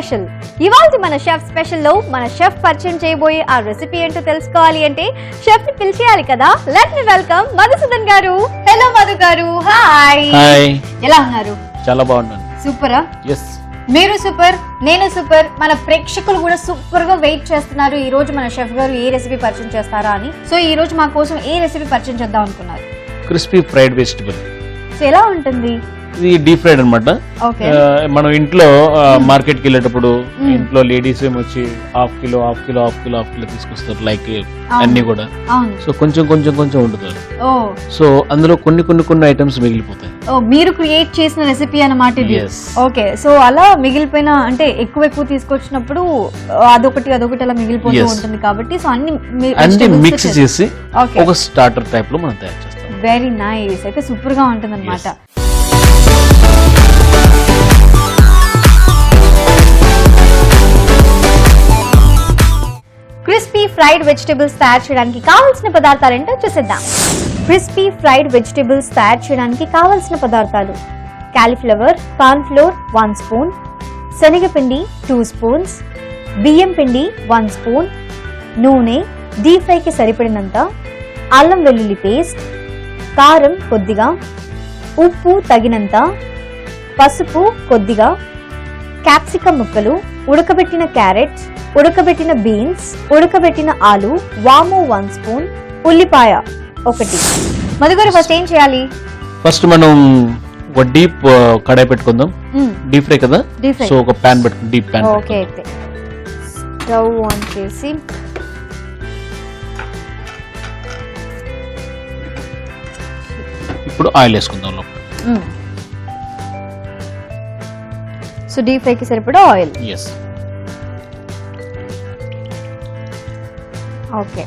Special. ఇవాల్టి మన chef special లో మన షెఫ్ పరిచయం చేయబోయే ఆ రెసిపీ ఏంటో తెలుసుకోవాలి అంటే షెఫ్ ని పిలిచేయాలి కదా. లెట్ మీ వెల్కమ్ మధుసూదన్ గారు. హలో మధు గారు. హాయ్. హాయ్. ఎలా ఉన్నారు? చాలా బాగున్నాను. సూపరా? ఎస్. మీరు సూపర్, నేను సూపర్, మన ప్రేక్షకులు కూడా సూపర్ గా వెయిట్ చేస్తున్నారు ఈ రోజు మన షెఫ్ గారు ఏ రెసిపీ పరిచయం చేస్తారా అని. సో ఈ రోజు మా కోసం ఏ రెసిపీ పరిచయం చేద్దాం అనుకున్నారు? Crispy fried vegetable. సో ఎలా ఉంటుంది? ఇది డీప్ ఫ్రైడ్ అనమాట. ఓకే. మనం ఇంట్లో మార్కెట్ కి వెళ్ళేటప్పుడు ఇంట్లో లేడీస్ ఏమొచ్చి హాఫ్ కిలో తీసుకొస్తారు, లైక్ అన్ని కూడా. సో కొంచెం వండుతారు. సో అందులో కొన్ని ఐటమ్స్ మిగిలిపోతాయి. మీరు క్రియేట్ చేసిన రెసిపీ అన్నమాట ఇది. ఓకే. సో అలా మిగిలిపోయిన అంటే ఎక్కువ తీసుకొచ్చినప్పుడు అదొకటి అలా మిగిలిపోతూ ఉంటుంది కాబట్టి సో అన్ని మిక్స్ చేసి ఒక స్టార్టర్ టైప్ లో మనం తయారు చేస్తాం. Very nice. అయితే సూపర్ గా ఉంటుంది అనమాట. క్రిస్పీ ఫ్రైడ్ వెజిటబుల్స్ తయారు చేయడానికి కావాల్సిన పదార్థాలు ఏంటో చూసేద్దాం. క్రిస్పీ ఫ్రైడ్ వెజిటబుల్స్ తయారు చేయడానికి కావాల్సిన పదార్థాలు: కాలీఫ్లవర్, కార్న్ ఫ్లోర్ 1 స్పూన్, శనగపిండి 2 స్పూన్స్, బియ్యం పిండి 1 స్పూన్, నూనె, డీప్ ఫ్రైకి సరిపడినంత, అల్లం వెల్లుల్లి పేస్ట్, కారం కొద్దిగా, ఉప్పు తగినంత, పసుపు కొద్దిగా, క్యాప్సికమ్ ముక్కలు, ఉడకబెట్టిన క్యారెట్స్, ఉడకబెట్టిన బీన్స్, ఉడకబెట్టిన ఆలు, వాము 1 స్పూన్, ఉల్లిపాయ 1. మధుగారు ఫస్ట్ ఏం చేయాలి? ఫస్ట్ మనం ఒక డీప్ కడాయి పెట్టుకుందాం. డీప్ ఫ్రై కదా, సో ఒక ప్యాన్ పెట్టుకుందాం, డీప్ ప్యాన్. ఓకే. అయితే స్టవ్ ఆన్ చేసి ఇప్పుడు ఆయిల్ వేసుకుందాం లోపల. సో డీప్ ఫ్రైకి సరిపడా ఆయిల్. ఎస్. ఓకే.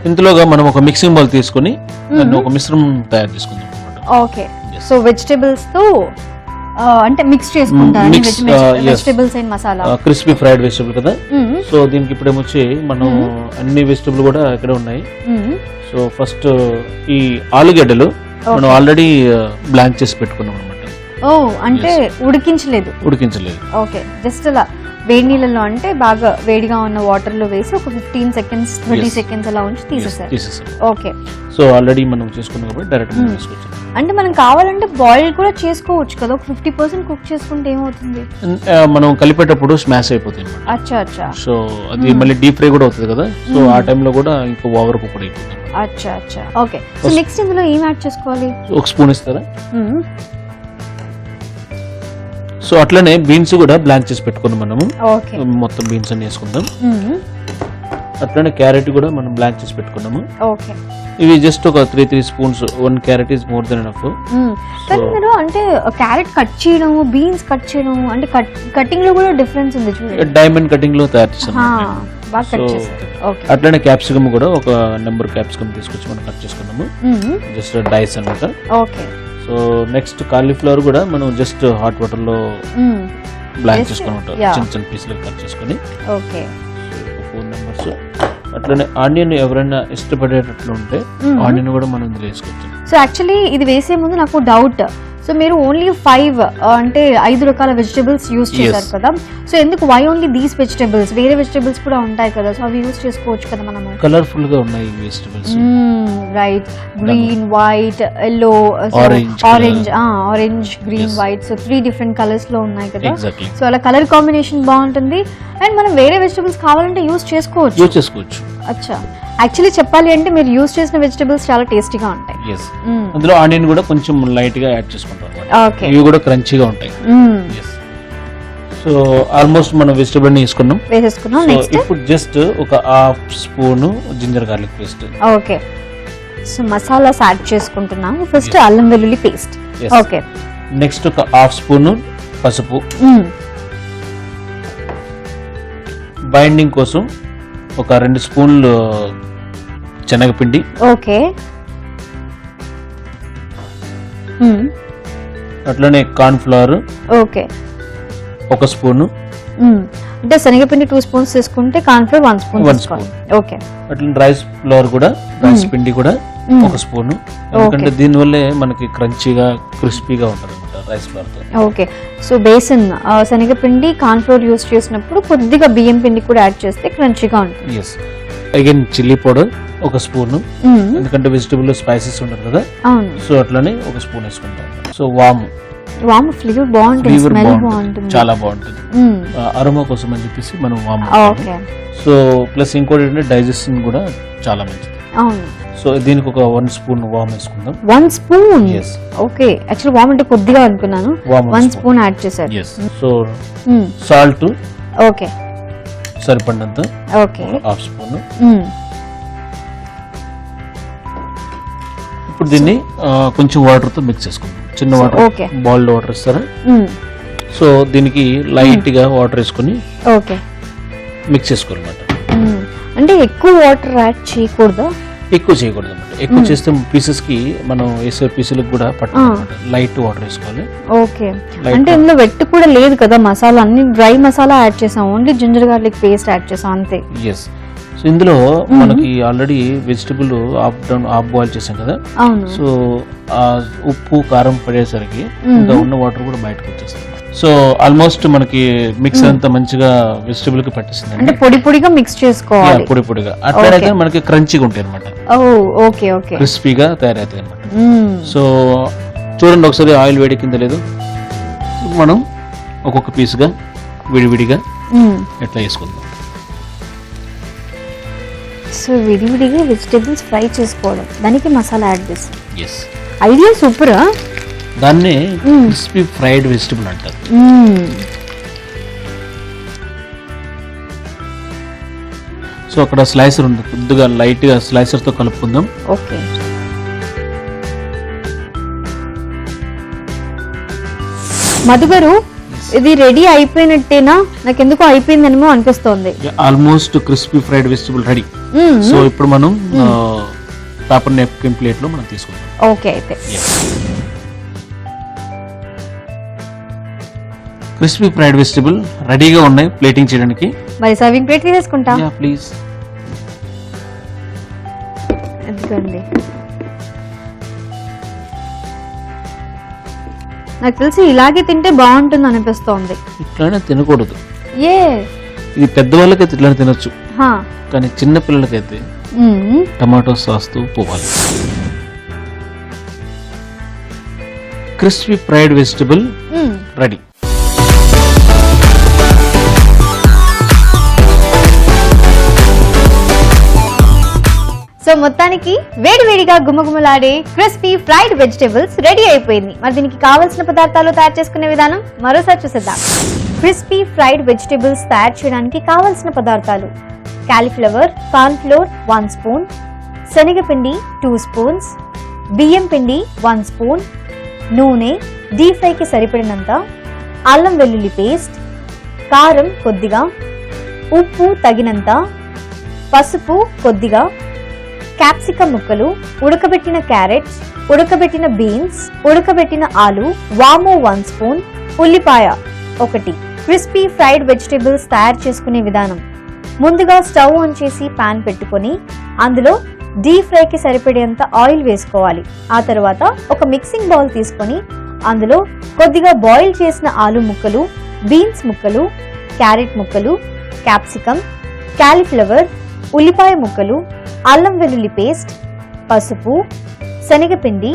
ఇందులోగా మనం ఒక మిక్సింగ్ బౌల్ తీసుకుని దాన్ని ఒక మిశ్రమం తయారు చేసుకుందాం అన్నమాట. ఓకే. సో వెజిటబుల్స్ తో అంటే మిక్స్ చేసుకుంటారు vegetables and masala. Crispy fried vegetable కదా, సో దీనికి ఇప్పుడు ఏమొచ్చి మనం అన్ని వెజిటబుల్ కూడా ఇక్కడ ఉన్నాయి. సో ఫస్ట్ ఈ ఆలుగడ్డలు మనం ఆల్రెడీ బ్లాంక్ చేసి పెట్టుకున్నాం అనమాట. ఓ, అంటే ఉడికించలేదు. ఓకే. జస్ట్ అలా వేడి నీళ్ళలో అంటే బాగా వేడిగా ఉన్న వాటర్ లో వేసి ఒక 15 సెకండ్స్ 30 సెకండ్స్ అలా ఉంచి తీసేసారు. ఓకే. సో ఆల్రెడీ మనం చేసుకున్నాం కాబట్టి డైరెక్ట్ తీసుకొచ్చాం. అంటే మనం కావాలంటే బాయిల్ కూడా చేసుకోవచ్చు కదా, ఒక 50% కుక్ చేసుకుంటే ఏమవుతుంది? మనం కలిపేటప్పుడు స్మాష్ అయిపోతుంది అన్నమాట. అచ్చా. సో అది మళ్ళీ డీప్ ఫ్రై కూడా అవుతుంది కదా, సో ఆ టైంలో కూడా ఇంకా ఓవర్ కుక్ అయిపోతుంది. అచ్చా. ఓకే. సో నెక్స్ట్ ఇందులో ఏం యాడ్ చేసుకోవాలి? ఒక స్పూన్ ఇస్తారా? సో అట్లనే బీన్స్ కూడా బ్లాంక్ చేసి పెట్టుకున్నాం మనము. మొత్తం బీన్స్ అన్ని వేసుకుందాం. అట్లనే క్యారెట్ కూడా మనం బ్లాంక్ చేసి పెట్టుకున్నాము. ఓకే. ఇవి జస్ట్ ఒక 3 spoons. 1 carrot is more than enough. మీరు అంటే క్యారెట్ కట్ చేయడం, బీన్స్ కట్ చేయడం అంటే కటింగ్ లో కూడా డిఫరెన్స్ ఉంది చూడండి. డైమండ్ కటింగ్ లో తయారు చేస్తాం. అట్లనే క్యాప్సికమ్ కూడా ఒక నెంబర్ క్యాప్సికమ్ తీసుకొచ్చి మనం కట్ చేసుకున్నాము, జస్ట్ డైస్ అన్నమాట. ఓకే. సో నెక్స్ట్ కాలీఫ్లవర్ కూడా మనం జస్ట్ హాట్ వాటర్ లో బ్లాంక్ చేసుకున్నట్టు చిన్న పీసులు కట్ చేసుకుని. ఓకే. 4 మెంబర్స్. అట్లనే ఆనియన్ ఎవరైనా ఇష్టపడేటట్లు ఉంటే ఆనియన్ కూడా మనం ఇందులో వేసుకోవచ్చు. సో యాక్చువల్లీ ఇది వేసే ముందు నాకు డౌట్. సో మీరు ఓన్లీ 5 రకాల వెజిటబుల్స్ యూజ్ చేశారు కదా, సో ఎందుకు వై ఓన్లీ దీస్ వెజిటబుల్స్? వేరే వెజిటబుల్స్ కూడా ఉంటాయి కదా, సో అవి యూజ్ చేసుకోవచ్చు కదా మనము. కలర్ఫుల్ గా ఉన్నాయి vegetables. Right. Green, white, yellow, orange, green, white. So 3 different colours లో ఉన్నాయి కదా, సో అలా కలర్ కాంబినేషన్ బాగుంటుంది. అండ్ మనం వేరే వెజిటబుల్స్ కావాలంటే యూజ్ చేసుకోవచ్చు. అచ్చా. యాక్చువల్లీ చెప్పాలి అంటే మీరు యూజ్ చేసిన వెజిటబుల్స్ చాలా టేస్టీగా ఉంటాయి. అందులో ఆనియన్ కూడా కొంచెం లైట్ గా యాడ్ చేసుకుంటాం. ఇవి కూడా క్రంచీగా ఉంటాయి. సో ఆల్మోస్ట్ మనం వెజిటబుల్ ని వేసేసుకున్నాం. ఇప్పుడు జస్ట్ ఒక 1/2 spoon ginger garlic paste. Okay. So masalas add చేసుకుంటున్నాము. ఫస్ట్ అల్లం వెల్లుల్లి పేస్ట్. ఓకే. నెక్స్ట్ ఒక 1/2 స్పూన్ పసుపు. బైండింగ్ కోసం ఒక 2 స్పూన్లు శనగపిండి. ఓకే. అట్లనే కార్న్ ఫ్లవర్. ఓకే. 1 స్పూన్. అంటే శనగపిండి 2 స్పూన్స్ తీసుకుంటే కార్న్ ఫ్లోర్ 1 స్పూన్. ఓకే. అట్లా రైస్ ఫ్లోర్ కూడా, రైస్ పిండి కూడా ఒక స్పూన్, ఎందుకంటే దీనివల్లే మనకి క్రంచీగా క్రిస్పీగా ఉంటుంది అనమాట రైస్ ఫ్లోర్ తో. ఓకే, సో బేసన్ శనగపిండి కార్న్ఫ్లోర్ యూస్ చేసినప్పుడు కొద్దిగా బియ్యం పిండి కూడా యాడ్ చేస్తే క్రంచీగా ఉంటుంది. ఎస్, అగైన్ చిల్లీ పౌడర్ ఒక స్పూన్, ఎందుకంటే వెజిటబుల్ స్పైసెస్ ఉంటుంది కదా, సో అట్లనే ఒక స్పూన్ వేసుకుంటాం. సో వాము ఫ్లేవర్ బాగుంటుంది, స్మెల్ బాగుంటుంది, చాలా బాగుంటుంది. అరోమా కోసం అని చెప్పేసి మనం వాము. సో ప్లస్ ఇంకోటి ఏంటంటే డైజెషన్ కూడా చాలా మంచిది. అవును. సో దీనికి ఒక 1 స్పూన్ వామ్ వేసుకుందాం. 1 స్పూన్? ఎస్. ఓకే, యాక్చువల్లీ వామ్ అంటే కొద్దిగా అనుకున్నాను, 1 స్పూన్ యాడ్ చేశారు. ఎస్. సో సాల్ట్ ఓకే సరిపడినంత, ఓకే, 1/2 స్పూన్. ఇప్పుడు దీన్ని కొంచెం వాటర్ తో మిక్స్ చేసుకుందాం. చిన్న వాటర్, బాయిల్డ్ వాటర్ ఇస్తారా, సో దీనికి లైట్ గా వాటర్ వేసుకుని ఓకే మిక్స్ చేసుకోవాలన్నమాట. అంటే ఎక్కువ వాటర్ యాడ్ చేయకూడదు, ఎక్కువ చేయకూడదు అనమాట. ఎక్కువ చేస్తే పీసెస్ కి మనం వేసే పీసులకు కూడా పట్టాలి. లైట్ వాటర్ వేసుకోవాలి. ఓకే, అంటే ఇందులో వెట్ కూడా లేదు కదా, మసాలా అన్ని డ్రై మసాలా యాడ్ చేసాం, only ginger garlic paste add చేసాం అంతే. ఎస్. సో ఇందులో మనకి ఆల్రెడీ వెజిటబుల్ హాఫ్ బాయిల్ చేసాం కదా, సో ఆ ఉప్పు కారం పడేసరికి ఇంకా ఉన్న వాటర్ కూడా బయటకు వచ్చేస్తుంది. సో ఆల్మోస్ట్ మనకి మిక్స్ అంతా మంచిగా వెజిటబుల్ కి పట్టేస్తుంది. అంటే పొడి పొడిగా మిక్స్ చేసుకోవాలి, పొడి పొడిగా, అట్లయితే మనకి క్రంచీగా ఉంటాయి అనమాట, ఓకే ఓకే, క్రిస్పీగా తయారవుతాయి అనమాట. సో చూడండి ఒకసారి, ఆయిల్ వేడి కింద లేదు, మనం ఒక్కొక్క పీస్గా విడివిడిగా ఎట్లా వేసుకుందాం. సో విడివిడిగా వెజిటేబుల్స్ ఫ్రై చేసుకోవడం, దానికి మసాలా యాడ్ చేస్తాం. Yes, idea super. దాన్ని క్రిస్పీ ఫ్రైడ్ వెజిటబుల్ అంటారు. సో అక్కడ స్లైసర్ ఉంది, కొద్దిగా లైట్ గా స్లైసర్ తో కలుపుకుందాం. ఓకే, మధు గారు ఇది రెడీ అయిపోయినట్టేనా? నాకు ఎందుకో అయిపోయిందనేమో అనిపిస్తోంది. Almost crispy fried vegetable ready. So ఇప్పుడు మనం పేపర్ నాప్కిన్ ప్లేట్ లో మనం తీసుకుందాం. ఓకే, అయితే క్రిస్పీ ఫ్రైడ్ వెజిటబుల్ రెడీగా ఉన్నాయి ప్లేటింగ్ చేయడానికి. మరి సర్వింగ్ ప్లేట్ తీసుకుంటా ప్లీజ్. ఎందుకండి నాకు తెలిసి ఇలాగే తింటే బాగుంటుంది అనిపిస్తోంది. ఇట్లానే తినకూడదు, ఏ ఇది పెద్దవాళ్ళకైతే ఇట్లానే తినొచ్చు, కానీ చిన్న పిల్లలకైతే టమాటో సాస్ తో పోవాలి. Crispy fried vegetable ready. So మొత్తానికి వేడివేడిగా గుమగుమలాడే క్రిస్పీ ఫ్రైడ్ వెజిటేబుల్స్ రెడీ అయిపోయింది. మరి దీనికి కావాల్సిన పదార్థాలు తయారు చేసుకునే విధానం మరోసారి చూసేద్దాం. క్రిస్పీ ఫ్రైడ్ వెజిటేబుల్స్ తయారు చేయడానికి కావాల్సిన పదార్థాలు: కాలీఫ్లవర్, కార్న్ఫ్లోర్ 1 స్పూన్, శనగపిండి 2 స్పూన్స్, బియ్యం పిండి 1 స్పూన్, నూనె, డీప్ ఫ్రైకి సరిపడినంత, అల్లం వెల్లుల్లి పేస్ట్, కారం కొద్దిగా, ఉప్పు తగినంత, పసుపు కొద్దిగా, క్యాప్సికమ్ ముక్కలు, ఉడకబెట్టిన క్యారెట్స్, ఉడకబెట్టిన బీన్స్, ఉడకబెట్టిన ఆలు, వాము 1 స్పూన్, ఉల్లిపాయ 1. క్రిస్పీ ఫ్రైడ్ వెజిటేబుల్స్ తయారు చేసుకునే విధానం: ముందుగా స్టవ్ ఆన్ చేసి పాన్ పెట్టుకొని అందులో డీప్ ఫ్రైకి సరిపడేంత ఆయిల్ వేసుకోవాలి. ఆ తర్వాత ఒక మిక్సింగ్ బౌల్ తీసుకొని అందులో కొద్దిగా బాయిల్ చేసిన ఆలు ముక్కలు, బీన్స్ ముక్కలు, క్యారెట్ ముక్కలు, క్యాప్సికమ్, కాలీఫ్లవర్, ఉల్లిపాయ ముక్కలు, అల్లం వెల్లుల్లి పేస్ట్, పసుపు, శనగపిండి,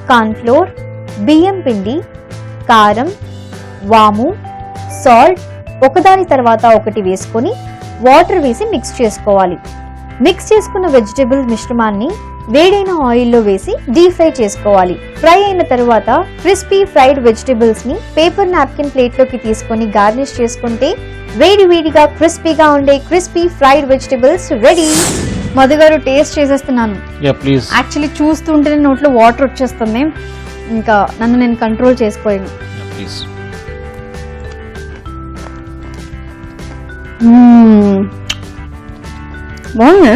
కార్న్ఫ్లోర్, బియ్యం పిండి, కారం, వాము, సాల్ట్ ఒకదాని తర్వాత ఒకటి వేసుకొని వాటర్ వేసి మిక్స్ చేసుకోవాలి. మిక్స్ చేసుకున్న వెజిటేబుల్ మిశ్రమాన్ని వేడైన ఆయిల్లో వేసి డీప్ ఫ్రై చేసుకోవాలి. ఫ్రై అయిన తర్వాత క్రిస్పీ ఫ్రైడ్ వెజిటేబుల్స్ ని పేపర్ నాప్కిన్ ప్లేట్ లోకి తీసుకొని గార్నిష్ చేసుకుంటే వేడి వేడిగా క్రిస్పీగా ఉండే crispy fried vegetables ready. Madhu గారు టేస్ట్ చేసేస్తున్నాను. యాక్చువల్లీ చూస్తుంటేనే నోట్లో వాటర్ వచ్చేస్తుంది, ఇంకా నన్ను నేను కంట్రోల్ చేసుకోలేను. బాగుంది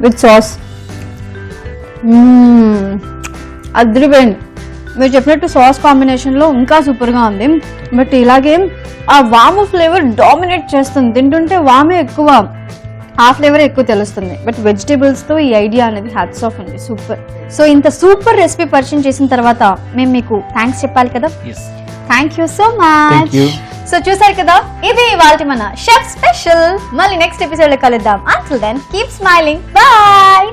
విత్ సాస్, అదిరిపోయింది. మీరు చెప్పినట్టు సాస్ కాంబినేషన్లో ఇంకా సూపర్గా ఉంది. బట్ ఇలాగే ఆ వాము ఫ్లేవర్ డామినేట్ చేస్తుంది, తింటుంటే వామే ఎక్కువ హాఫ్ ఫ్లేవర్ ఎక్కువ తెలుస్తుంది, బట్ వెజిటేబుల్స్ తో ఈ ఐడియా అనేది హ్యాట్స్ ఆఫ్ అండి, సూపర్. సో ఇంత సూపర్ రెసిపీ పరిచయం చేసిన తర్వాత మేము మీకు థ్యాంక్స్ చెప్పాలి కదా. Thank you so much. So చూసారు కదా, ఇది ఇవాల్టి మన షెఫ్ స్పెషల్. మళ్ళీ నెక్స్ట్ ఎపిసోడ్ లో కలుద్దాం. Until then keep smiling. Bye.